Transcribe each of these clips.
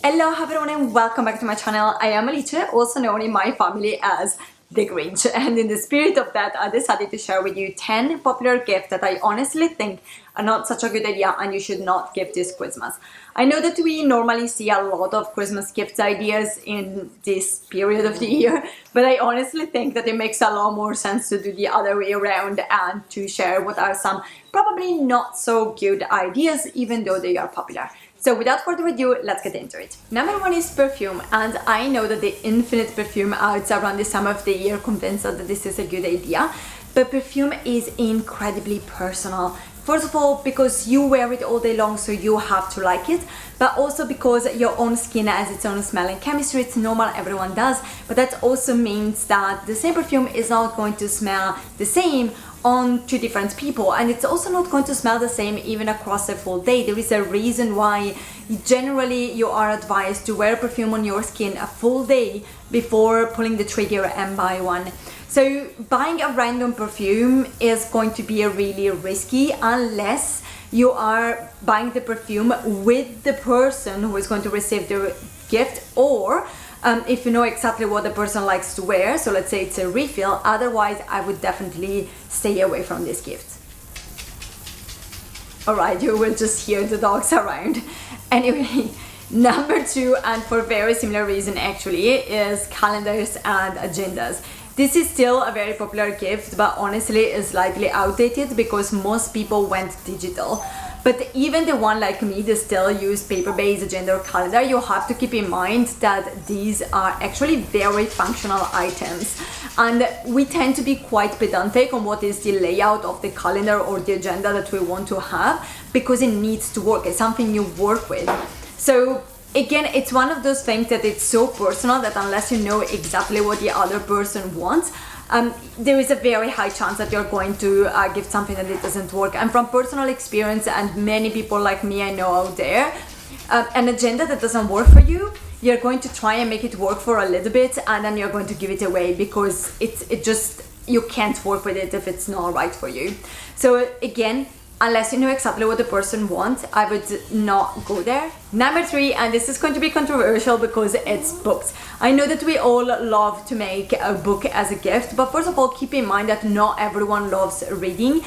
Hello everyone and welcome back to my channel. I am Alice, also known in my family as the Grinch, and in the spirit of that I decided to share with you 10 popular gifts that I honestly think are not such a good idea and you should not give this Christmas. I know that we normally see a lot of Christmas gift ideas in this period of the year, but I honestly think that it makes a lot more sense to do the other way around and to share what are some probably not so good ideas even though they are popular. So without further ado, let's get into it. Number one is perfume, and I know that the infinite perfume ads around this time of the year convince us that this is a good idea, but perfume is incredibly personal. First of all, because you wear it all day long, so you have to like it, but also because your own skin has its own smell and chemistry. It's normal, everyone does, but that also means that the same perfume is not going to smell the same on two different people, and it's also not going to smell the same even across a full day. There is a reason why generally you are advised to wear perfume on your skin a full day before pulling the trigger and buy one. So buying a random perfume is going to be really risky unless you are buying the perfume with the person who is going to receive the gift, or if you know exactly what the person likes to wear, so let's say it's a refill. Otherwise, I would definitely stay away from this gift. Alright, you will just hear the dogs around. Anyway, number two, and for very similar reason actually, is calendars and agendas. This is still a very popular gift, but honestly is slightly outdated because most people went digital. But even the one like me that still use paper-based agenda or calendar, you have to keep in mind that these are actually very functional items. And we tend to be quite pedantic on what is the layout of the calendar or the agenda that we want to have, because it needs to work. It's something you work with. So again, it's one of those things that it's so personal that unless you know exactly what the other person wants, there is a very high chance that you're going to give something that it doesn't work. And from personal experience, and many people like me I know out there, an agenda that doesn't work for you, you're going to try and make it work for a little bit, and then you're going to give it away because you can't work with it if it's not right for you. So again, unless you know exactly what the person wants, I would not go there. Number three, and this is going to be controversial because it's books. I know that we all love to make a book as a gift, but first of all, keep in mind that not everyone loves reading,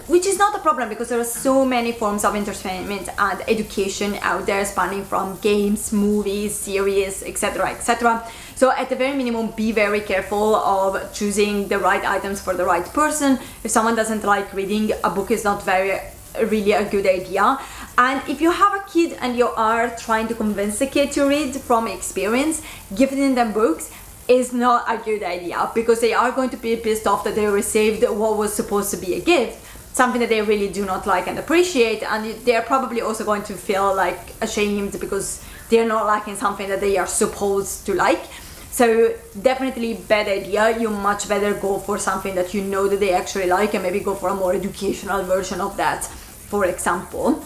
which is not a problem because there are so many forms of entertainment and education out there, spanning from games, movies, series, etc., etc. So at the very minimum, be very careful of choosing the right items for the right person. If someone doesn't like reading, a book is not really a good idea. And if you have a kid and you are trying to convince the kid to read, from experience, giving them books is not a good idea, because they are going to be pissed off that they received what was supposed to be a gift, something that they really do not like and appreciate, and they're probably also going to feel like ashamed because they're not liking something that they are supposed to like. So definitely bad idea. You much better go for something that you know that they actually like, and maybe go for a more educational version of that, for example.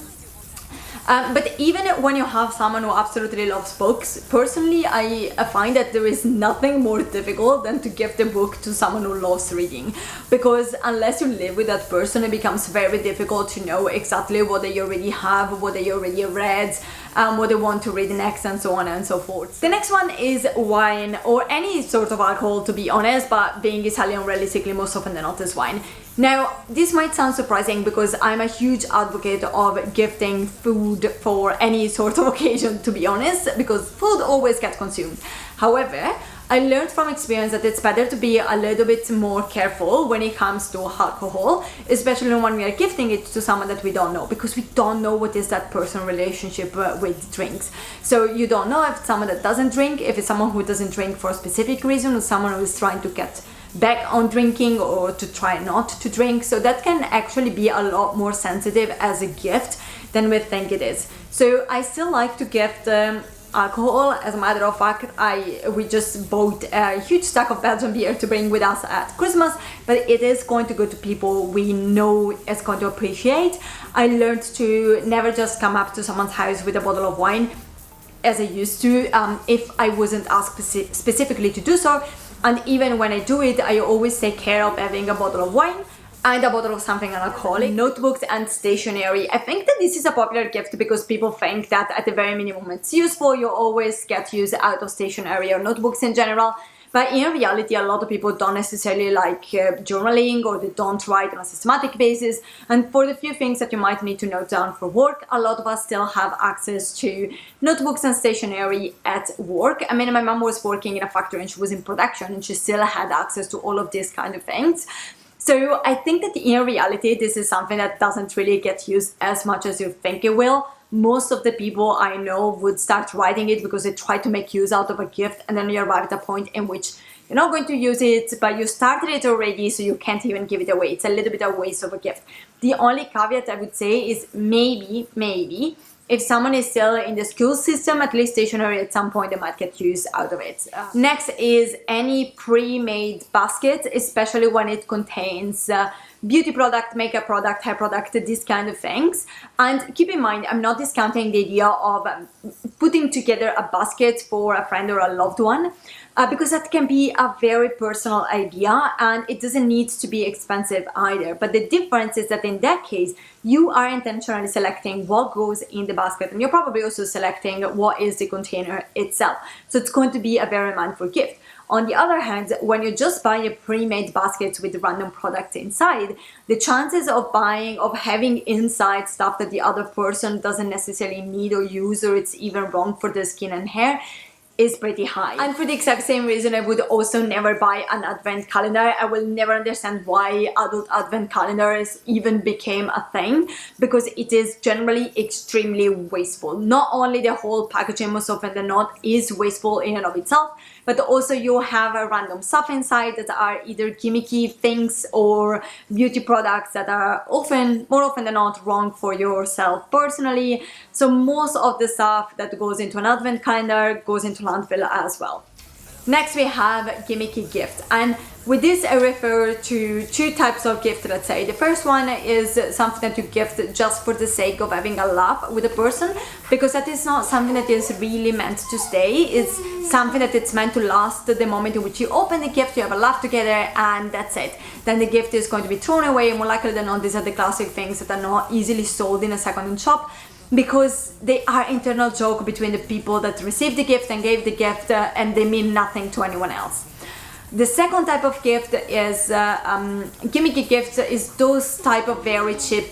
But even when you have someone who absolutely loves books, personally I find that there is nothing more difficult than to give the book to someone who loves reading, because unless you live with that person, it becomes very difficult to know exactly what they already have, what they already read, what they want to read next, and so on and so forth. The next one is wine, or any sort of alcohol, to be honest, but being Italian, realistically most often than not is wine. Now, this might sound surprising because I'm a huge advocate of gifting food for any sort of occasion, to be honest, because food always gets consumed. However, I learned from experience that it's better to be a little bit more careful when it comes to alcohol, especially when we are gifting it to someone that we don't know, because we don't know what is that person's relationship with drinks. So you don't know if it's someone that doesn't drink, if it's someone who doesn't drink for a specific reason, or someone who is trying to get back on drinking or to try not to drink. So that can actually be a lot more sensitive as a gift than we think it is. So I still like to gift alcohol. As a matter of fact, we just bought a huge stack of Belgian beer to bring with us at Christmas, but it is going to go to people we know is going to appreciate. I learned to never just come up to someone's house with a bottle of wine as I used to, if I wasn't asked specifically to do so. And even when I do it, I always take care of having a bottle of wine, and a bottle of something alcoholic, notebooks and stationery. I think that this is a popular gift because people think that at the very minimum it's useful. You always get use out of stationery or notebooks in general. But in reality, a lot of people don't necessarily like journaling, or they don't write on a systematic basis. And for the few things that you might need to note down for work, a lot of us still have access to notebooks and stationery at work. I mean, my mom was working in a factory and she was in production and she still had access to all of these kind of things. So I think that in reality, this is something that doesn't really get used as much as you think it will. Most of the people I know would start writing it because they try to make use out of a gift, and then you arrive at a point in which you're not going to use it, but you started it already, so you can't even give it away. It's a little bit of a waste of a gift. The only caveat I would say is maybe, if someone is still in the school system, at least stationery at some point they might get use out of it. Next is any pre-made basket, especially when it contains beauty product, makeup product, hair product, these kind of things. And keep in mind, I'm not discounting the idea of putting together a basket for a friend or a loved one, because that can be a very personal idea and it doesn't need to be expensive either. But the difference is that in that case, you are intentionally selecting what goes in the basket, and you're probably also selecting what is the container itself. So it's going to be a very mindful gift. On the other hand, when you just buy a pre-made basket with random products inside, the chances of having inside stuff that the other person doesn't necessarily need or use, or it's even wrong for their skin and hair, is pretty high. And for the exact same reason, I would also never buy an advent calendar. I will never understand why adult advent calendars even became a thing, because it is generally extremely wasteful. Not only the whole packaging most often than not is wasteful in and of itself, but also you have a random stuff inside that are either gimmicky things or beauty products that are more often than not wrong for yourself personally. So most of the stuff that goes into an advent calendar goes into landfill as well. Next we have gimmicky gifts, and with this I refer to two types of gift, let's say. The first one is something that you gift just for the sake of having a laugh with a person, because that is not something that is really meant to stay. It's something that it's meant to last the moment in which you open the gift, you have a laugh together, and that's it. Then the gift is going to be thrown away. More likely than not, these are the classic things that are not easily sold in a second-hand shop, because they are internal joke between the people that received the gift and gave the gift, and they mean nothing to anyone else. The second type of gift is gimmicky gifts, is those type of very cheap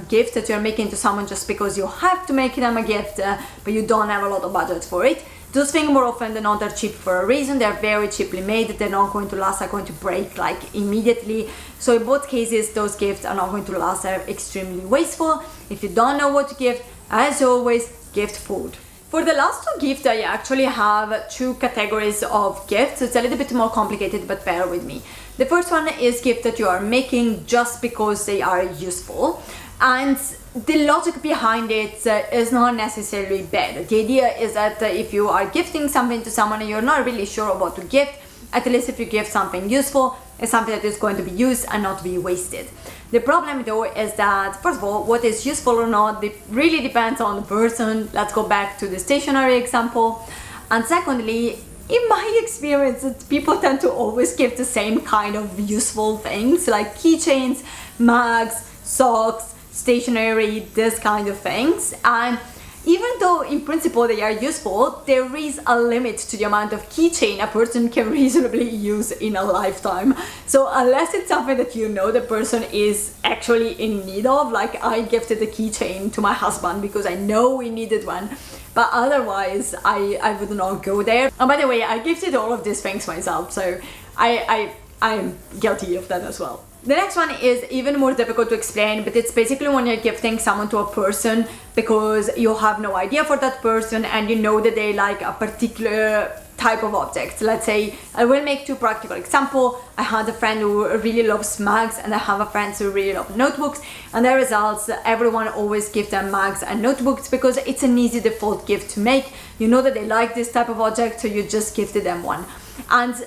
gifts that you're making to someone just because you have to make them a gift, but you don't have a lot of budget for it. Those things more often than not are cheap for a reason. They're very cheaply made. They're not going to last, are going to break like immediately. So in both cases, those gifts are not going to last, are extremely wasteful. If you don't know what to gift, as always, gift food. For the last two gifts, I actually have two categories of gifts. It's a little bit more complicated, but bear with me. The first one is gifts that you are making just because they are useful. And the logic behind it is not necessarily bad. The idea is that if you are gifting something to someone and you're not really sure of what to gift, at least if you give something useful, it's something that is going to be used and not be wasted. The problem though is that, first of all, what is useful or not, it really depends on the person. Let's go back to the stationery example. And secondly, in my experience, people tend to always give the same kind of useful things, like keychains, mugs, socks, stationery, this kind of things. And even though in principle they are useful, there is a limit to the amount of keychain a person can reasonably use in a lifetime. So unless it's something that you know the person is actually in need of, like I gifted a keychain to my husband because I know we needed one, but otherwise I would not go there. And by the way, I gifted all of these things myself, so I'm guilty of that as well. The next one is even more difficult to explain, but it's basically when you're gifting someone to a person because you have no idea for that person and you know that they like a particular type of object. Let's say, I will make two practical examples. I had a friend who really loves mugs and I have a friend who really loves notebooks, and the results, everyone always gives them mugs and notebooks because it's an easy default gift to make. You know that they like this type of object, so you just gifted them one. And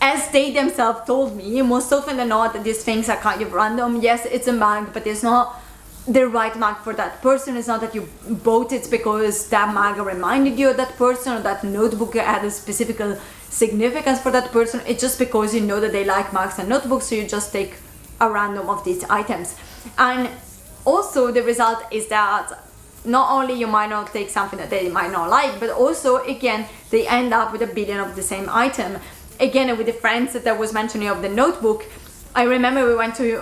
as they themselves told me, most often than not, these things are kind of random. Yes, it's a mug, but it's not the right mug for that person. It's not that you bought it because that mug reminded you of that person or that notebook had a specific significance for that person. It's just because you know that they like mugs and notebooks, so you just take a random of these items. And also the result is that not only you might not take something that they might not like, but also again they end up with a billion of the same item. Again, with the friends that I was mentioning of the notebook, I remember we went to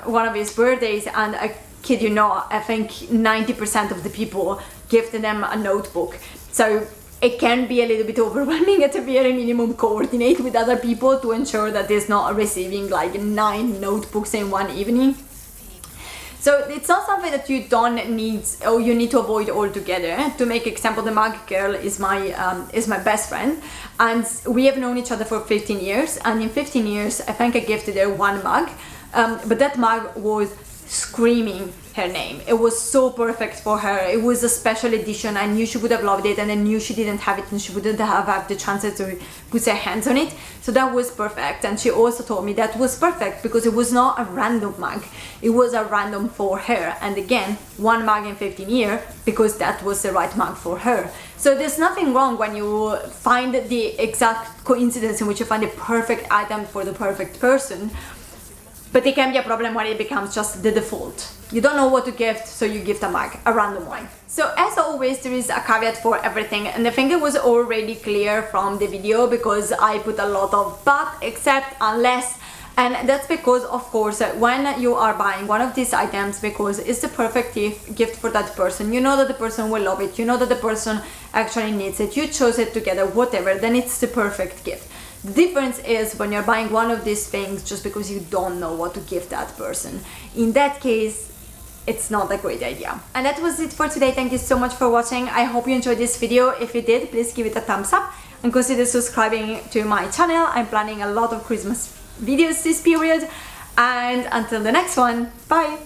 one of his birthdays, and I kid you not, I think 90% of the people gifted them a notebook. So it can be a little bit overwhelming at a very minimum. Coordinate with other people to ensure that there's not receiving like 9 notebooks in one evening. So it's not something that you don't need or you need to avoid altogether. To make example, the mug girl is my best friend, and we have known each other for 15 years. And in 15 years, I think I gifted her 1 mug, but that mug was screaming her name. It was so perfect for her. It was a special edition. I knew she would have loved it, and I knew she didn't have it and she wouldn't have had the chance to put her hands on it. So that was perfect. And she also told me that was perfect because it was not a random mug. It was a random for her. And again, 1 mug in 15 years because that was the right mug for her. So there's nothing wrong when you find the exact coincidence in which you find the perfect item for the perfect person. But it can be a problem when it becomes just the default. You don't know what to gift, so you gift a mug, a random one. So as always, there is a caveat for everything, and I think it was already clear from the video because I put a lot of but, except, unless, and that's because, of course, when you are buying one of these items because it's the perfect gift for that person, you know that the person will love it, you know that the person actually needs it, you chose it together, whatever, then it's the perfect gift. The difference is when you're buying one of these things just because you don't know what to give that person. In that case, it's not a great idea. And that was it for today. Thank you so much for watching. I hope you enjoyed this video. If you did, please give it a thumbs up and consider subscribing to my channel. I'm planning a lot of Christmas videos this period. And until the next one, bye!